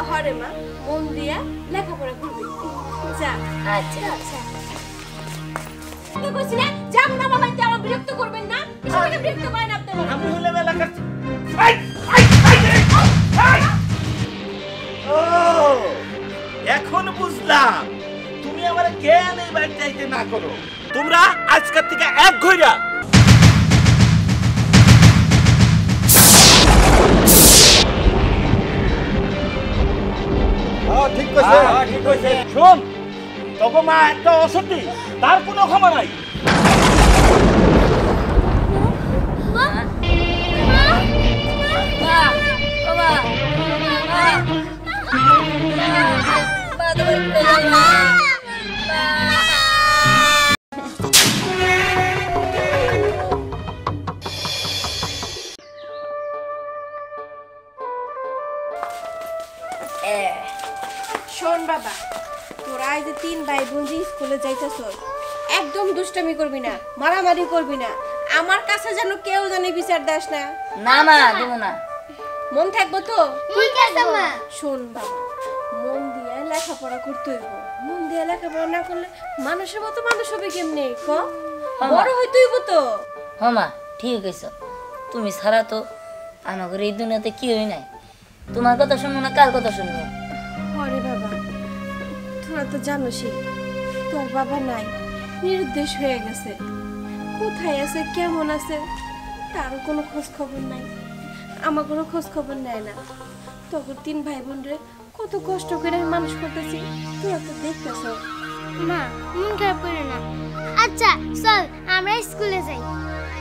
হরে মা মন দিয়া লেখাপড়া করবি যা। আচ্ছা আচ্ছা তুই কইছিস না যাব না বাবা আমার বিরক্ত করবেন না এসে বিরক্ত করেন আপনি আমি হইলে এলাকার ও এখন বুঝলাম তুমি আমার কেন এই বাড়িতে আইতে না করো। তোমরা আজকের থেকে এক ঘইরা ঠিক কইছে ঠিক কইছে। শোন তবে মা একটা অসত্যি তার কোনো ক্ষমা নাই। শোন বাবা তোরা এই যে 3 ভাই বোন যে স্কুলে যাইতেছ একদম দুষ্টামি করবি না মারামারি করবি না আমার কাছে যেন কেউ জানি বিচার দাস না। না মা দেব না। মন থাকবো তো? ঠিক আছে মা। শোন বাবা মন দিয়ে লেখাপড়া করতে হইব মন দিয়ে লেখাপড়া না করলে মানুষের মতো মানুষ হবে কেমনে ক বড় হইতে হইব তো। হ্যাঁ মা ঠিক আছে তুমি ছাড়া তো আমাদের এই দুনিয়াতে কি হই নাই। তোমার কথা শুনবো না কার কথা শুনবো? আরে বাবা তোরা তো জানোসই তোর বাবা নাই নিরুদ্দেশ হয়ে গেছে কোথায় আছে কেমন আছে তার কোনো খোঁজ খবর নাই আমার কোনো খোঁজ খবর নেয় না। তখন 3 ভাই বোন রে কত কষ্ট করে মানুষ করতেছি তোরা তো দেখতেছ। মা মন খারাপ করে না। আচ্ছা চল আমরা স্কুলে যাই।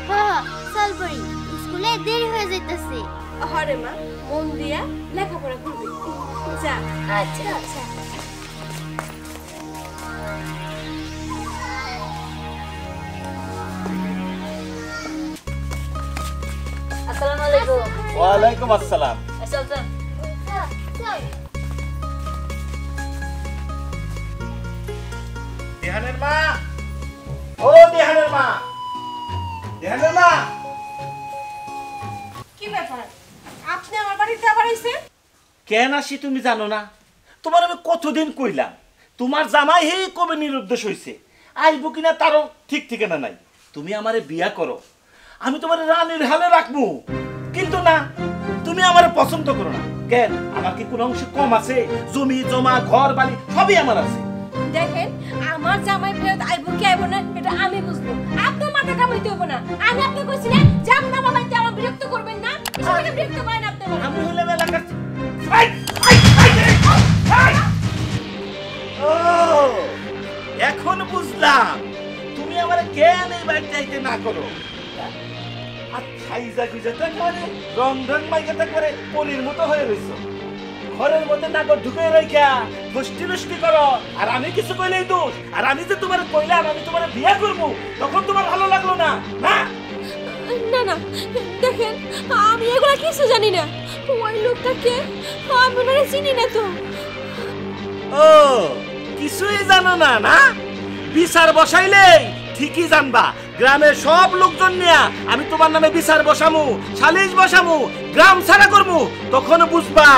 হ্যাঁ চল পড়ি স্কুলে দেরি হয়ে যাইতেছে। হরে মা মন দিয়া লেখাপড়া করবি যা। আচ্ছা আচ্ছা আসসালামু আলাইকুম। ওয়ালাইকুম আসসালাম। চল চল চল দেহানের মা ও দেহানের মা দেহানের মা কি ব্যাপার আপনি আমার বাড়িতে আবার আইছেন? কেন আসি তুমি জানো না? তোমার আমি কতদিন কইলাম তোমার জামাই হে কবে নিরুদ্দেশ হইছে আইবো কিনা তারও ঠিক ঠিকানা নাই। তুমি আমারে বিয়া করো আমি তোমার রানীর হালে রাখবো কিন্তু না তুমি আমারে পছন্দ করো না। কেন আমার কি কোনো অংশ কম আছে? জমি জমা ঘর বাড়ি সবই আমার আছে। দেখেন আমার জামাই ফেরত আইবো কি আইবো না এটা আমি বুঝবো আপনি মাথা কামাইতে হবো না। আমি আপনাকে কইছি না যাব না বাবা আমার বিরক্ত করবেন না এসে বিরক্ত করেন আপনি আমি হইলে এলাকার ও এখন বুঝলাম তুমি আমার কেন এই বাড়িতে আইতে না করো। আর খাইজা গুইজাটা করে রং রং মাইকাটা করে পলির মতো হয়ে রইছো ঘরের মধ্যে নাগর ঢুকে রাইখা গোষ্ঠী নষ্টি করো আর আমি কিছু কইলেই দোষ। আর আমি যে তোমার কইলাম আমি তোমার বিয়া করবো তখন তোমার ভালো লাগলো না? না না না দেখেন আমি এগুলা কিছু জানি না ওই লোকটাকে আমি ওনারে চিনি না তো। ও কিছুই জানো না? না বিচার বসাইলে ঠিকই জানবা গ্রামের সব লোকজন নিয়া আমি তোমার নামে বিচার বসামু সালিশ বসামু গ্রাম ছাড়া করবো তখন বুঝবা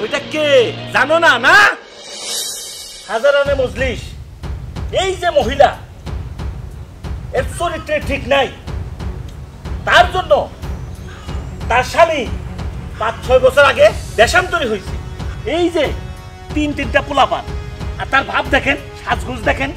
ওইটা কে জানো না? না হাজারানে মজলিস এই যে মহিলা এর চরিত্রে ঠিক নাই তার জন্য তার স্বামী 5-6 বছর আগে দেশান্তরী হয়েছে। এই যে 3-3টা পোলাপান আর তার ভাব দেখেন সাজগুজ দেখেন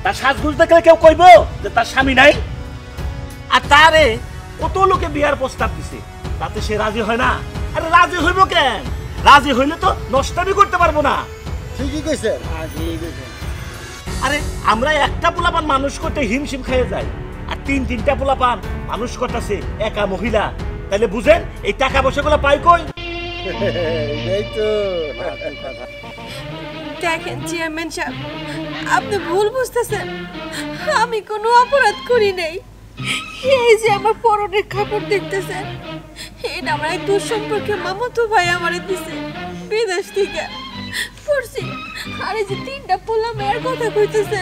তার সাজগুজ দেখলে কেউ কইব যে তার স্বামী নাই? আর তারে কত লোকে বিয়ার প্রস্তাব দিছে তাতে সে রাজি হয় না। আরে রাজি হইব কেন? রাজি হইলে তো নষ্টামি করতে পারবো না। ঠিকই কইছে। আরে আমরা একটা পোলাপান মানুষ করতে হিমশিম খেয়ে যাই আর 3-3টা পোলাপান মানুষ করতেছে একা মহিলা। তাহলে বুঝেন এই টাকা পয়সাগুলো পাই কই? এই তো দেখেন চেয়ারম্যান সাহেব আপনি ভুল বুঝতেছেন আমি কোনো অপরাধ করি নাই। এই যে আমার পরনের কাপড় দেখতেছেন এটা আমার এক দুঃসম্পর্কে মামাতো ভাই আমারে দিছে বিদেশ থেকে পড়ছি। আর এই যে 3টা পোলা মেয়ের কথা কইতেছে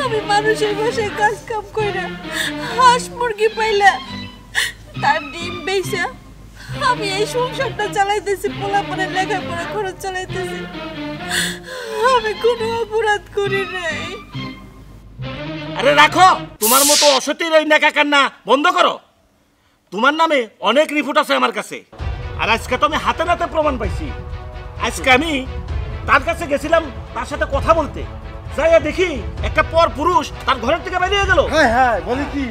আমি মানুষের বাসায় কাজ কাম কইরা হাঁস মুরগি পাইলা তার ডিম বেচা আমি এই সংসারটা চালাইতেছি, পোলাপনের লেখাপড়া খরচ চালাইতেছি। আমি কোনো অপরাধ করি নাই। আরে রাখো, তোমার মতো অসতীর এই নেকা কান্না বন্ধ করো। তোমার নামে অনেক রিপোর্ট আছে আমার কাছে, আর আজকে তো আমি হাতে নাতে প্রমাণ পাইছি। আজকে আমি তার কাছে গেছিলাম তার সাথে কথা বলতে, যাইয়া দেখি একটা পর পুরুষ তার ঘরের থেকে বেরিয়ে গেল। হ্যাঁ হ্যাঁ, বলি কি?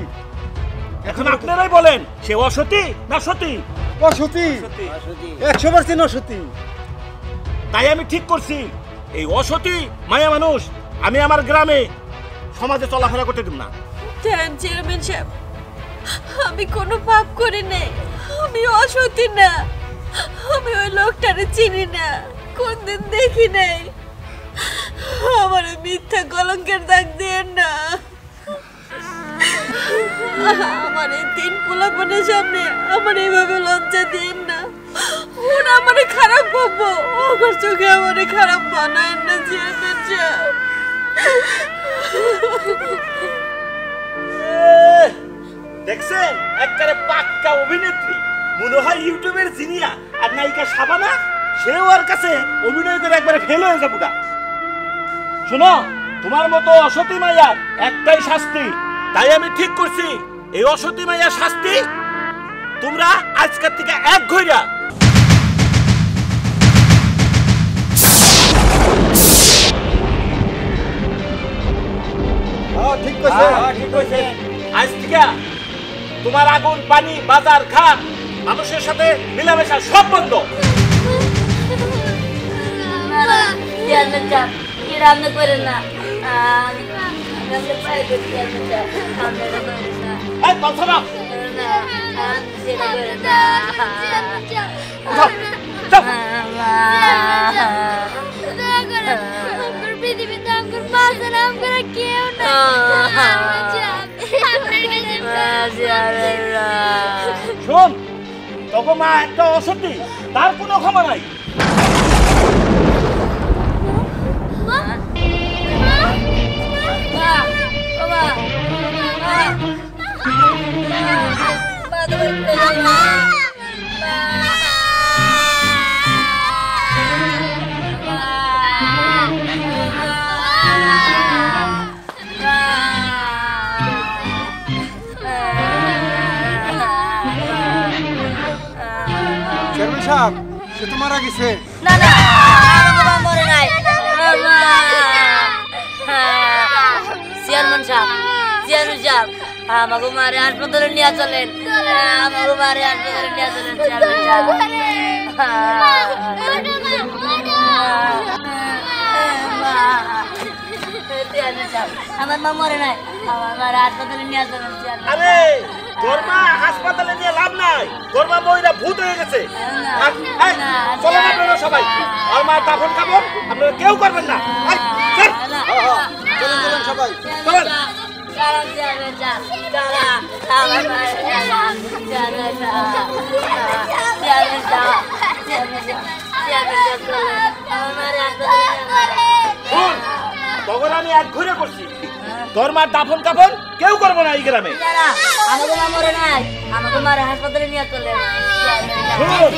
এখন আপনারাই বলেন সে অসতী না সতী? অসতী, 100% অসতী। তাই আমি ঠিক করছি এই অসতী মায়া মানুষ আমি আমার গ্রামে সমাজে চলাফেরা করতে দেব না। চেয়ারম্যান সাহেব, আমি কোনো পাপ করি নাই। আমি অসতী না, আমি ওই লোকটারে চিনি না, কোনদিন দেখি নাই। আমার মিথ্যা কলঙ্কের দাগ দিয়েন না। আমার এই 3 পোলাপনের সামনে আমার এইভাবে লজ্জা দিয়েন না। ওরা আমারে খারাপ ভাববো, ওর চোখে আমারে খারাপ বানায়েন না চেয়ারম্যান সাহেব। দেখছেন, একবারে পাক্কা অভিনেত্রী, মনে হয় ইউটিউবের জিনিয়া। আর নায়িকা শাবানা, সেও ওর কাছে অভিনয় করে একবারে ফেল হয়ে যাবো গা। শোনো, তোমার মতো অসতী মাইয়ার একটাই শাস্তি। তাই আমি ঠিক করছি এই অসতী মাইয়ার শাস্তি তোমরা আজকের থেকে এক ঘইরা। ঠিক কইছে। আজ থেকে তোমার আগুন, পানি, বাজার, ঘাট, মানুষের সাথে মেলামেশা সব বন্ধ। চেয়ারম্যান সাহেব, কি রান্না করেন না? আমি পাই করছি চেয়ারম্যান সাহেব, আপনি এটা করেন না। এই কথা না, সেটা করেন না। উঠো, যাও। পৃথিবীতে আমার বাঁচার আমার কেউ শোন, তখন মা একটা অসতী, তার কোনো ক্ষমা নাই। চেয়ারম্যান সাহেব, সে তো মারা গেছে। না না, আমার বাবা মরে নাই। চেয়ারম্যান সাহেব, আমাকে মারে হাসপাতালে নিয়ে চলেন, আমাকে মারে হাসপাতালে নিয়ে চলেন চেয়ারম্যান সাহেব। আমার মা মরে নাই, আমার মারে হাসপাতালে নিয়ে চলেন চেয়ারম্যান। আরে তোর মা হাসপাতালে নিয়ে লাভ নাই, তোর মা মহিলা ভূত হয়ে গেছে। এই, চলেন আপনারা সবাই, আর মা দাফন কাপড় আপনারা কেউ করবেন না। এই, চল। চলুন চলুন সবাই। চলেন। শোন, তখন আমি এক ঘুরে করছি, তোর মার দাফন কাপড় কেউ করবো না এই গ্রামে। আমাকে মা মরে নাই, আমাকে মারে হাসপাতালে নিয়ে চলে। শোন,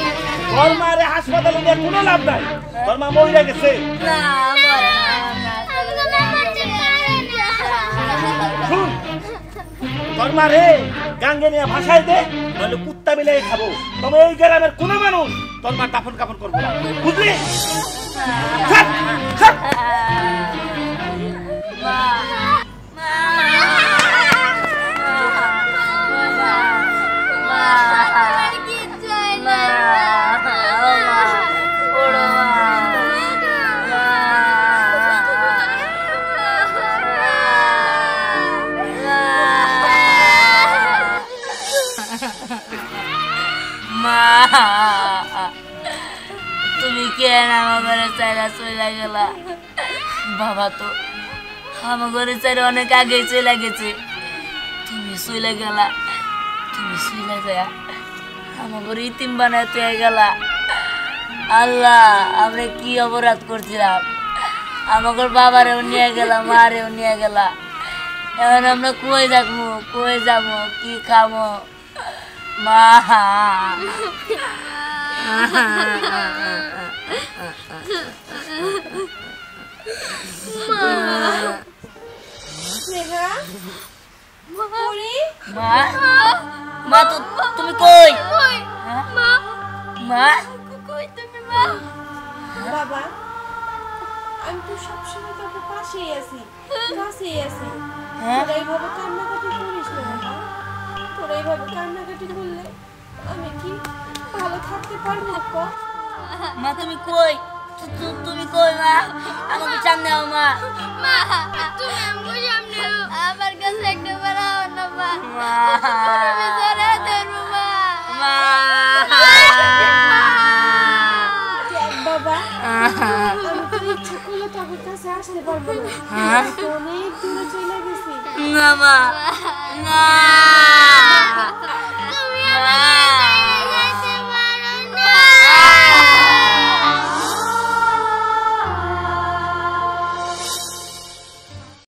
তোর মারে হাসপাতালে নিয়ে কোনো লাভ নাই, তোর মা মহিলা গেছে। শুন, তোর মারে গাঙ্গে নিয়ে ভাসাই দে, নাহলে কুত্তা মিলাই খাবো। তবে এই গ্রামের কোনো মানুষ তোর মার দাফন কাপড় করবো না, বুঝলি? ছাড়, ছাড়। তুমি কেন আমার ঘরে চাইরা চলে গেলা? বাবা তো আমার ঘরে চাইরা অনেক আগে চলে গেছে, তুমি চলে গেলা। তুমি চলে যায় আমার ঘরে ইতিম বানায় তুই গেলা। আল্লাহ, আমরা কি অপরাধ করছিলাম? আমাকে বাবারেও নিয়ে গেলাম, মারেও নিয়ে গেলা। এখন আমরা কই যাবো, কই যাবো, কি খাবো? মা স্নেহা পরি মা মা তো তুমি কই হ্যাঁ? মা কই তুমি মা? বাবা আমি তো সবসময় তোকে পাশেই আছি কাছেই আছি হ্যাঁ? তোরা এইভাবে কান্নাকাটি করিস না বাবা তোরা এইভাবে কান্নাকাটি করলে আমি কি ভালো থাকতে পারবো ক মা তুমি কই তুমি কই মা আমাকে সামনে আও মা মা তুমি আমগো সামনে আমার কাছে একটা বাড়াও না মা। মা তুমি জোরে ধরো মা। মা দেখ বাবা আমি তো ইচ্ছা করলে তোর কাছে আসতে পারবো না আমি তো অনেক দূরে চলে গেছি না মা না